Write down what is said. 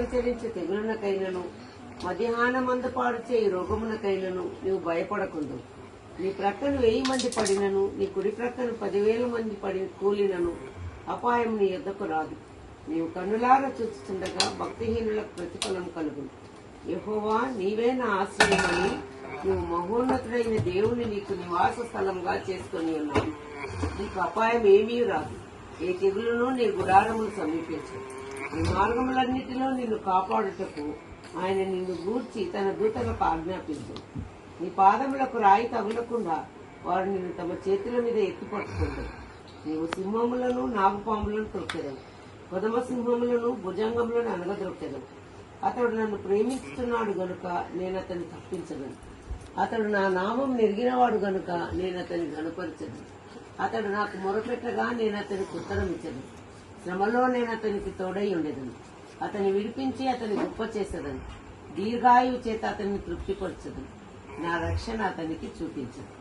సంచరించే తెగులనకైనను మధ్యాహ్నమందు పాడు చేయి రోగమునకైనను నీవు భయపడకుందు. నీ ప్రక్కన 1000 మంది పడినను, నీ కుడి ప్రక్కన 10,000 మంది పడి కూలినను అపాయం నీ యొద్దకు రాదు. నీవు కన్నులారా చూస్తుండగా భక్తిహీనులకు ప్రతిఫలం కలుగును. యెహోవా, నీవే నా ఆశ్రయమని నువ్వు మహోన్నతుడైన దేవుని నీకు నివాస స్థలంగా చేసుకుని ఉన్నావు. నీకు అపాయం ఏమీ రాదు, ఏ తెగులును నీ గుడారమును సమీపించు. నీ మార్గములన్నిటిలో నిన్ను కాపాడుటకు ఆయన నిన్ను గూర్చి తన దూతలకు ఆజ్ఞాపించు. నీ పాదములకు రాయి తగులకుండా వారు నిన్ను తమ చేతుల మీద ఎత్తిపట్టుకుంటారు. నీవు సింహములను నాగుపాములను త్రొక్కెదవు, కొదమ సింహములను భుజంగములను అనగద్రొక్కెదవు. అతడు నన్ను ప్రేమిస్తున్నాడు గనుక నేను అతన్ని తప్పించగలను. అతడు నా నామం నెరిగినవాడు గనుక నేను అతన్ని ఘనపరచను. అతడు నాకు మొరపెట్టగా నేను అతనికి ఉత్తరం ఇచ్చను. శ్రమలో నేను అతనికి తోడై ఉండేదను. అతన్ని విడిపించి అతన్ని గొప్ప చేసేదను. దీర్ఘాయువు చేత అతన్ని తృప్తిపరచదు. నా రక్షణ అతనికి చూపించదు.